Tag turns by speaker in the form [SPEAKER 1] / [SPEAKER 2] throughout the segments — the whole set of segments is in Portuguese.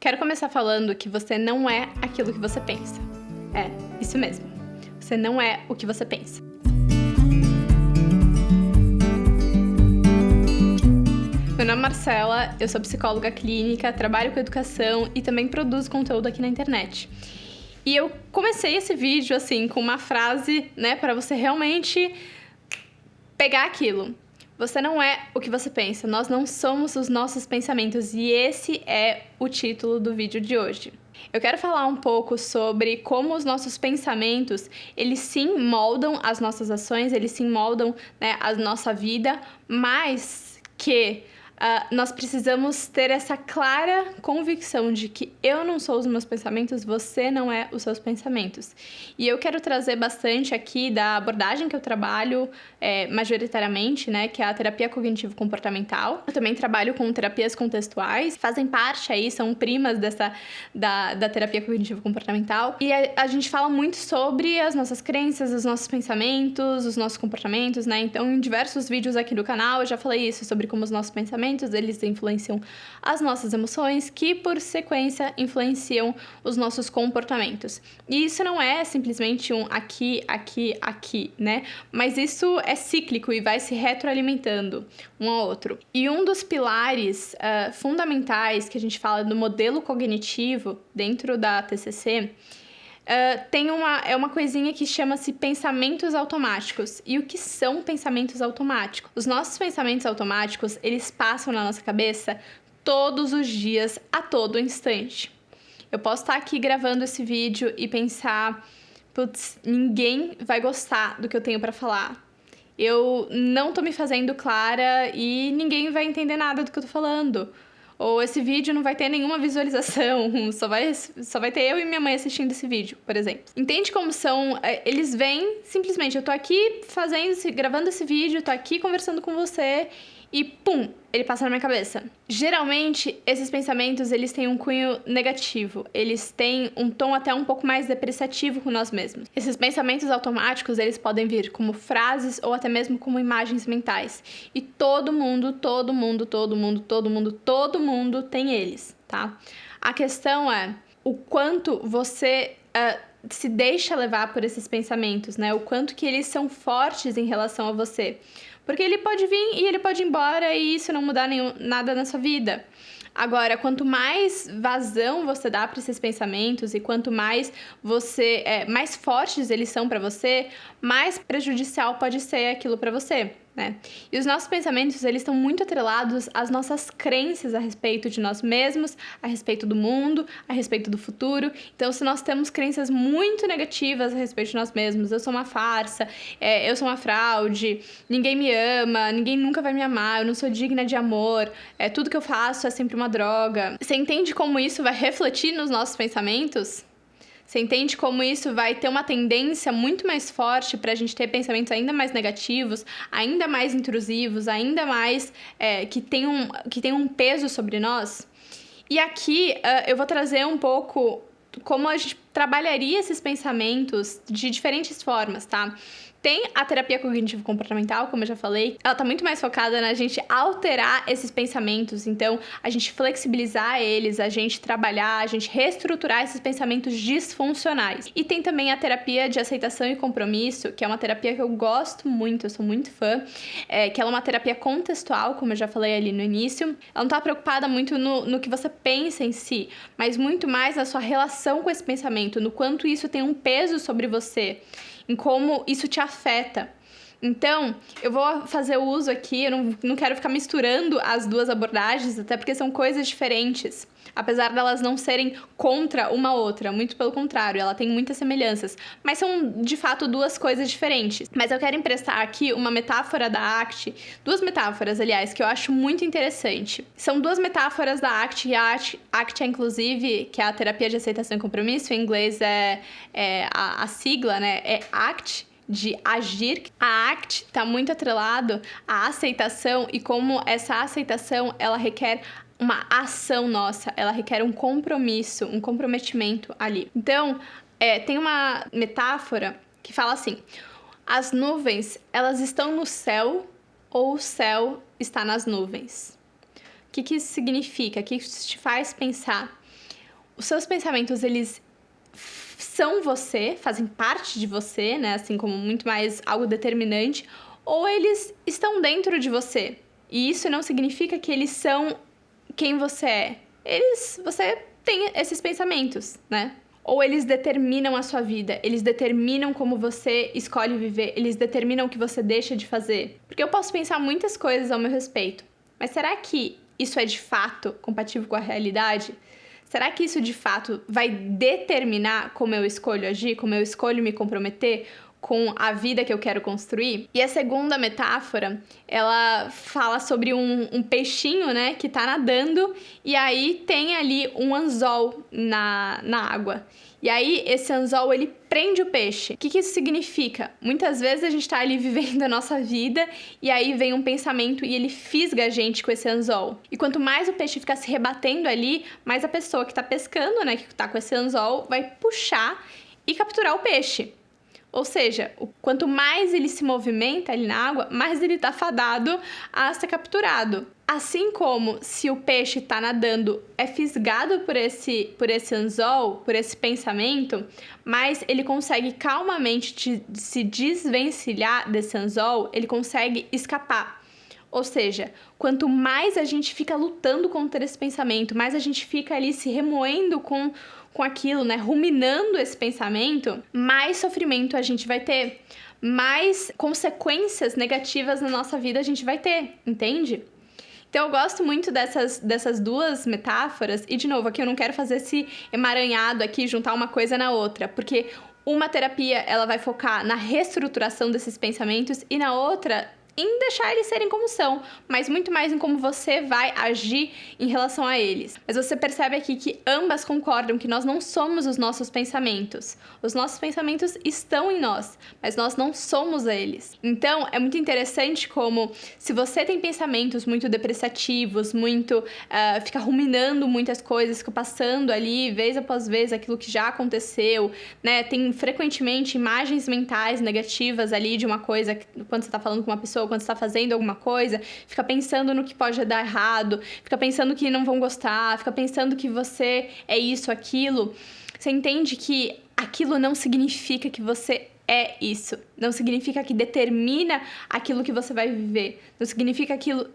[SPEAKER 1] Quero começar falando que você não é aquilo que você pensa. É, isso mesmo. Você não é o que você pensa. Meu nome é Marcela, eu sou psicóloga clínica, trabalho com educação e também produzo conteúdo aqui na internet. E eu comecei esse vídeo assim com uma frase, para você realmente pegar aquilo. Você não é o que você pensa, nós não somos os nossos pensamentos e esse é o título do vídeo de hoje. Eu quero falar um pouco sobre como os nossos pensamentos, eles sim moldam as nossas ações, eles sim moldam, a nossa vida, mas que nós precisamos ter essa clara convicção de que eu não sou os meus pensamentos, você não é os seus pensamentos. E eu quero trazer bastante aqui da abordagem que eu trabalho majoritariamente, que é a terapia cognitivo-comportamental. Eu também trabalho com terapias contextuais, fazem parte aí, são primas da terapia cognitivo-comportamental. E a gente fala muito sobre as nossas crenças, os nossos pensamentos, os nossos comportamentos, Então, em diversos vídeos aqui do canal, eu já falei isso, sobre como os nossos pensamentos, eles influenciam as nossas emoções, que por sequência influenciam os nossos comportamentos. E isso não é simplesmente um aqui, Mas isso é cíclico e vai se retroalimentando um ao outro. E um dos pilares fundamentais que a gente fala do modelo cognitivo dentro da TCC tem uma coisinha que chama-se pensamentos automáticos. E o que são pensamentos automáticos? Os nossos pensamentos automáticos, eles passam na nossa cabeça todos os dias, a todo instante. Eu posso estar aqui gravando esse vídeo e pensar, putz, ninguém vai gostar do que eu tenho para falar. Eu não tô me fazendo clara e ninguém vai entender nada do que eu tô falando. Ou esse vídeo não vai ter nenhuma visualização, só vai ter eu e minha mãe assistindo esse vídeo, por exemplo. Entende como são? Eles vêm simplesmente, eu tô aqui gravando esse vídeo, tô aqui conversando com você e pum, ele passa na minha cabeça. Geralmente, esses pensamentos, eles têm um cunho negativo, eles têm um tom até um pouco mais depreciativo com nós mesmos. Esses pensamentos automáticos, eles podem vir como frases ou até mesmo como imagens mentais. E todo mundo tem eles, tá? A questão é o quanto você se deixa levar por esses pensamentos, O quanto que eles são fortes em relação a você. Porque ele pode vir e ele pode ir embora e isso não mudar nada na sua vida. Agora, quanto mais vazão você dá para esses pensamentos e quanto mais mais fortes eles são para você, mais prejudicial pode ser aquilo para você, E os nossos pensamentos, eles estão muito atrelados às nossas crenças a respeito de nós mesmos, a respeito do mundo, a respeito do futuro. Então, se nós temos crenças muito negativas a respeito de nós mesmos, eu sou uma farsa, eu sou uma fraude, ninguém me ama, ninguém nunca vai me amar, eu não sou digna de amor, tudo que eu faço é sempre uma droga. Você entende como isso vai refletir nos nossos pensamentos? Você entende como isso vai ter uma tendência muito mais forte para a gente ter pensamentos ainda mais negativos, ainda mais intrusivos, ainda mais que tem um peso sobre nós? E aqui eu vou trazer um pouco como a gente trabalharia esses pensamentos de diferentes formas, tá? Tem a terapia cognitivo-comportamental, como eu já falei, ela tá muito mais focada na gente alterar esses pensamentos, então a gente flexibilizar eles, a gente trabalhar, a gente reestruturar esses pensamentos disfuncionais. E tem também a terapia de aceitação e compromisso, que é uma terapia que eu gosto muito, eu sou muito fã, que ela é uma terapia contextual, como eu já falei ali no início. Ela não tá preocupada muito no que você pensa em si, mas muito mais na sua relação com esse pensamento, no quanto isso tem um peso sobre você, em como isso te afeta. Então, eu vou fazer o uso aqui, eu não quero ficar misturando as duas abordagens, até porque são coisas diferentes, apesar delas não serem contra uma outra, muito pelo contrário, ela tem muitas semelhanças, mas são, de fato, duas coisas diferentes. Mas eu quero emprestar aqui uma metáfora da ACT, duas metáforas, aliás, que eu acho muito interessante. São duas metáforas da ACT, e a ACT é, inclusive, que é a terapia de aceitação e compromisso, em inglês a sigla, é ACT, de agir. A ACT está muito atrelado à aceitação e como essa aceitação, ela requer uma ação nossa, ela requer um compromisso, um comprometimento ali. Então, tem uma metáfora que fala assim: as nuvens, elas estão no céu ou o céu está nas nuvens? O que isso significa? O que isso te faz pensar? Os seus pensamentos, eles são você, fazem parte de você, né? Assim como muito mais algo determinante, ou eles estão dentro de você. E isso não significa que eles são quem você é. Você tem esses pensamentos, né? Ou eles determinam a sua vida, eles determinam como você escolhe viver, eles determinam o que você deixa de fazer. Porque eu posso pensar muitas coisas ao meu respeito, mas será que isso é de fato compatível com a realidade? Será que isso de fato vai determinar como eu escolho agir, como eu escolho me comprometer com a vida que eu quero construir? E a segunda metáfora, ela fala sobre um peixinho, né, que tá nadando e aí tem ali um anzol na água. E aí, esse anzol, ele prende o peixe. O que isso significa? Muitas vezes a gente tá ali vivendo a nossa vida e aí vem um pensamento e ele fisga a gente com esse anzol. E quanto mais o peixe fica se rebatendo ali, mais a pessoa que tá pescando, né, que tá com esse anzol, vai puxar e capturar o peixe. Ou seja, quanto mais ele se movimenta ali na água, mais ele tá fadado a ser capturado. Assim como se o peixe está nadando, é fisgado por esse anzol, por esse pensamento, mas ele consegue calmamente se desvencilhar desse anzol, ele consegue escapar. Ou seja, quanto mais a gente fica lutando contra esse pensamento, mais a gente fica ali se remoendo com aquilo, né? Ruminando esse pensamento, mais sofrimento a gente vai ter, mais consequências negativas na nossa vida a gente vai ter, entende? Então, eu gosto muito dessas duas metáforas. E, de novo, aqui eu não quero fazer esse emaranhado aqui, juntar uma coisa na outra. Porque uma terapia, ela vai focar na reestruturação desses pensamentos e na outra, em deixar eles serem como são, mas muito mais em como você vai agir em relação a eles. Mas você percebe aqui que ambas concordam que nós não somos os nossos pensamentos. Os nossos pensamentos estão em nós, mas nós não somos eles. Então, é muito interessante como, se você tem pensamentos muito depreciativos, muito fica ruminando muitas coisas, fica passando ali, vez após vez, aquilo que já aconteceu, né? Tem frequentemente imagens mentais negativas ali de uma coisa, quando você tá falando com uma pessoa, quando você está fazendo alguma coisa, fica pensando no que pode dar errado, fica pensando que não vão gostar, fica pensando que você é isso, aquilo. Você entende que aquilo não significa que você é isso. Não significa que determina aquilo que você vai viver. Não significa aquilo...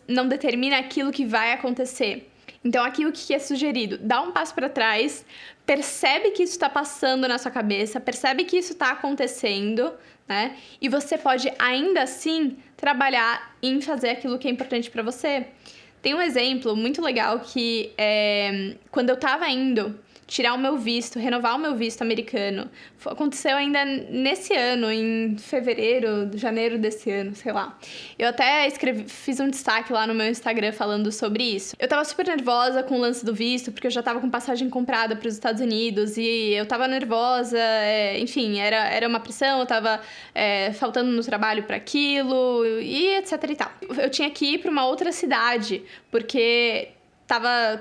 [SPEAKER 1] Não determina aquilo que vai acontecer. Então, aqui o que é sugerido? Dá um passo para trás, percebe que isso está passando na sua cabeça, percebe que isso está acontecendo, né? E você pode, ainda assim, trabalhar em fazer aquilo que é importante para você. Tem um exemplo muito legal que quando eu estava indo tirar o meu visto, renovar o meu visto americano. Aconteceu ainda nesse ano, em fevereiro, janeiro desse ano, sei lá. Eu até fiz um destaque lá no meu Instagram falando sobre isso. Eu tava super nervosa com o lance do visto, porque eu já tava com passagem comprada para os Estados Unidos e eu tava nervosa, enfim, era uma pressão, eu tava faltando no trabalho para aquilo e etc e tal. Eu tinha que ir para uma outra cidade, porque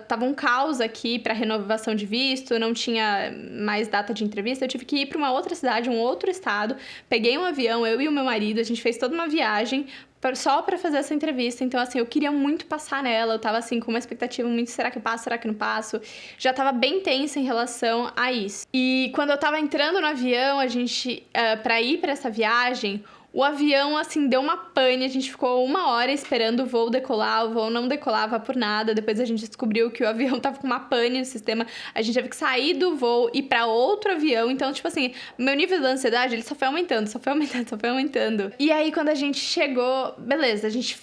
[SPEAKER 1] tava um caos aqui para renovação de visto, não tinha mais data de entrevista, eu tive que ir para uma outra cidade, um outro estado, peguei um avião, eu e o meu marido, a gente fez toda uma viagem só para fazer essa entrevista. Então, assim, eu queria muito passar nela, eu tava, assim, com uma expectativa muito, será que eu passo, será que não passo? Já tava bem tensa em relação a isso. E quando eu tava entrando no avião, a gente, pra ir para essa viagem, o avião, assim, deu uma pane, a gente ficou 1 hora esperando o voo decolar, o voo não decolava por nada, depois a gente descobriu que o avião tava com uma pane no sistema, a gente teve que sair do voo e ir pra outro avião, então, tipo assim, meu nível de ansiedade, ele só foi aumentando. E aí, quando a gente chegou, beleza, a gente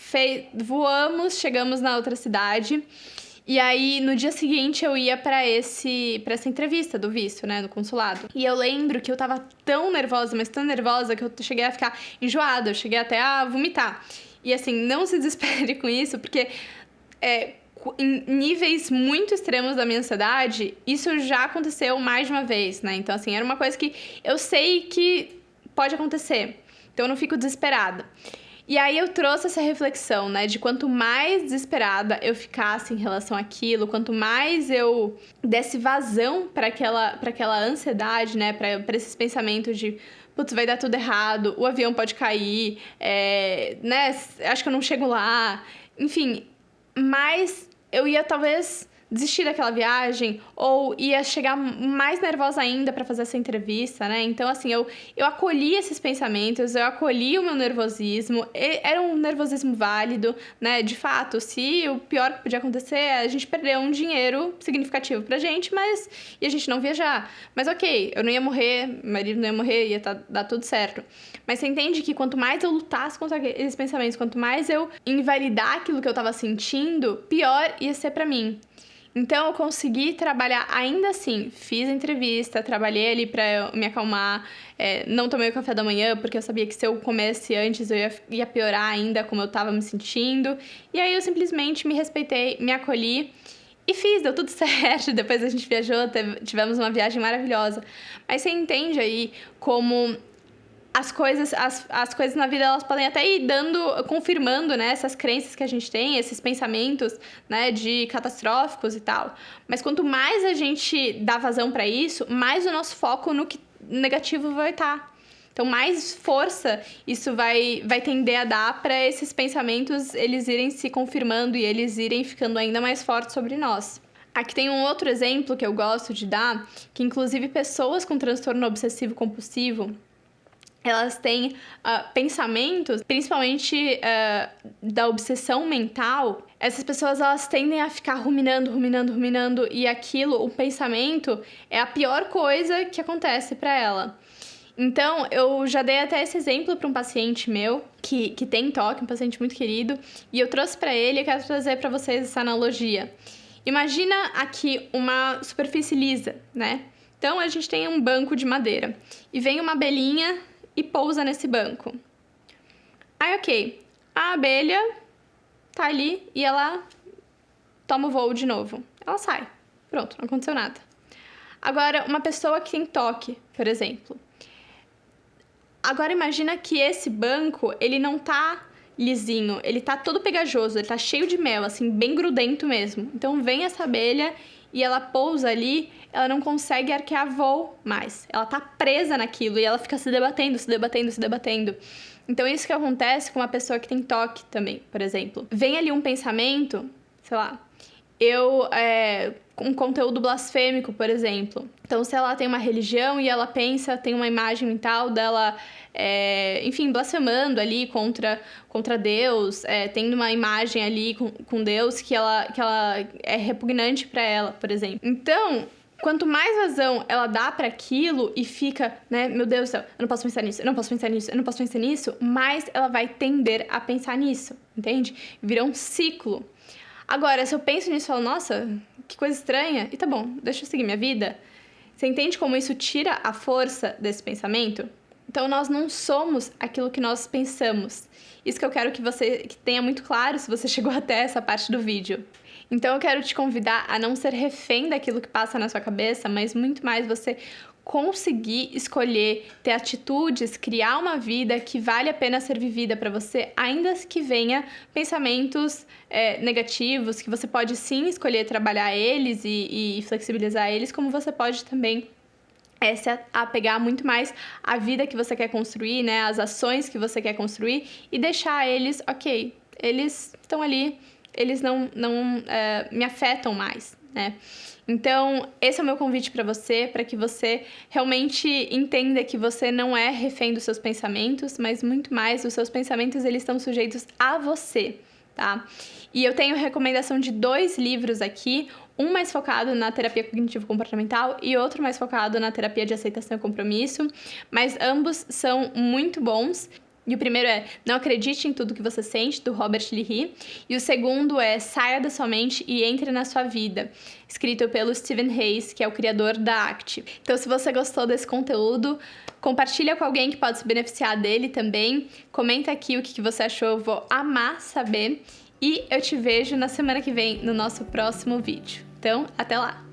[SPEAKER 1] voamos, chegamos na outra cidade. E aí, no dia seguinte, eu ia pra essa entrevista do visto, né, do consulado. E eu lembro que eu tava tão nervosa, mas tão nervosa, que eu cheguei a ficar enjoada, eu cheguei até a vomitar. E assim, não se desespere com isso, porque em níveis muito extremos da minha ansiedade, isso já aconteceu mais de uma vez, né? Então, assim, era uma coisa que eu sei que pode acontecer. Então, eu não fico desesperada. E aí eu trouxe essa reflexão, né, de quanto mais desesperada eu ficasse em relação àquilo, quanto mais eu desse vazão para aquela ansiedade, né, para esses pensamentos de, putz, vai dar tudo errado, o avião pode cair, né, acho que eu não chego lá, enfim, mais eu ia talvez desistir daquela viagem ou ia chegar mais nervosa ainda para fazer essa entrevista, né? Então, assim, eu acolhi esses pensamentos, eu acolhi o meu nervosismo, era um nervosismo válido, né? De fato, se o pior que podia acontecer é a gente perder um dinheiro significativo pra gente, e a gente não viajar. Mas ok, eu não ia morrer, meu marido não ia morrer, ia dar tudo certo. Mas você entende que quanto mais eu lutasse contra esses pensamentos, quanto mais eu invalidar aquilo que eu tava sentindo, pior ia ser pra mim. Então, eu consegui trabalhar ainda assim. Fiz entrevista, trabalhei ali pra eu me acalmar. Não tomei o café da manhã, porque eu sabia que se eu comesse antes, eu ia piorar ainda como eu tava me sentindo. E aí, eu simplesmente me respeitei, me acolhi e fiz, deu tudo certo. Depois a gente viajou, tivemos uma viagem maravilhosa. Mas você entende aí como as coisas na vida, elas podem até ir confirmando, né, essas crenças que a gente tem, esses pensamentos, né, de catastróficos e tal. Mas quanto mais a gente dá vazão para isso, mais o nosso foco no que negativo vai estar. Então, mais força isso vai tender a dar para esses pensamentos eles irem se confirmando e eles irem ficando ainda mais fortes sobre nós. Aqui tem um outro exemplo que eu gosto de dar, que inclusive pessoas com transtorno obsessivo-compulsivo, elas têm pensamentos, principalmente da obsessão mental. Essas pessoas, elas tendem a ficar ruminando, e o pensamento é a pior coisa que acontece para ela. Então, eu já dei até esse exemplo para um paciente meu, que tem TOC, um paciente muito querido, e eu trouxe para ele, eu quero trazer para vocês essa analogia. Imagina aqui uma superfície lisa, né? Então, a gente tem um banco de madeira, e vem uma abelhinha e pousa nesse banco. Aí, ok, a abelha tá ali e ela toma o voo de novo. Ela sai. Pronto, não aconteceu nada. Agora, uma pessoa que tem TOC, por exemplo. Agora, imagina que esse banco, ele não tá lisinho, ele tá todo pegajoso, ele tá cheio de mel, assim, bem grudento mesmo. Então, vem essa abelha e ela pousa ali, ela não consegue arquear voo mais. Ela tá presa naquilo e ela fica se debatendo. Então, isso que acontece com uma pessoa que tem TOC também, por exemplo. Vem ali um pensamento, sei lá, um conteúdo blasfêmico, por exemplo. Então, se ela tem uma religião e ela pensa, tem uma imagem mental dela, enfim, blasfemando ali contra Deus, tendo uma imagem ali com Deus que ela é repugnante para ela, por exemplo. Então, quanto mais vazão ela dá para aquilo e fica, né, meu Deus do céu, eu não posso pensar nisso, mais ela vai tender a pensar nisso, entende? Vira um ciclo. Agora, se eu penso nisso e falo, nossa, que coisa estranha, e tá bom, deixa eu seguir minha vida. Você entende como isso tira a força desse pensamento? Então, nós não somos aquilo que nós pensamos. Isso que eu quero que tenha muito claro se você chegou até essa parte do vídeo. Então, eu quero te convidar a não ser refém daquilo que passa na sua cabeça, mas muito mais você conseguir escolher, ter atitudes, criar uma vida que vale a pena ser vivida para você, ainda que venha pensamentos negativos, que você pode sim escolher trabalhar eles e flexibilizar eles, como você pode também se apegar muito mais à vida que você quer construir, né, às ações que você quer construir e deixar eles, ok, eles estão ali, eles não me afetam mais, né? Então, esse é o meu convite para você, para que você realmente entenda que você não é refém dos seus pensamentos, mas muito mais, os seus pensamentos, eles estão sujeitos a você, tá? E eu tenho recomendação de 2 livros aqui, um mais focado na terapia cognitivo-comportamental e outro mais focado na terapia de aceitação e compromisso, mas ambos são muito bons. E o primeiro é Não Acredite em Tudo que Você Sente, do Robert Lee. E o segundo é Saia da Sua Mente e Entre na Sua Vida, escrito pelo Stephen Hayes, que é o criador da ACT. Então, se você gostou desse conteúdo, compartilha com alguém que pode se beneficiar dele também. Comenta aqui o que você achou, eu vou amar saber. E eu te vejo na semana que vem no nosso próximo vídeo. Então, até lá!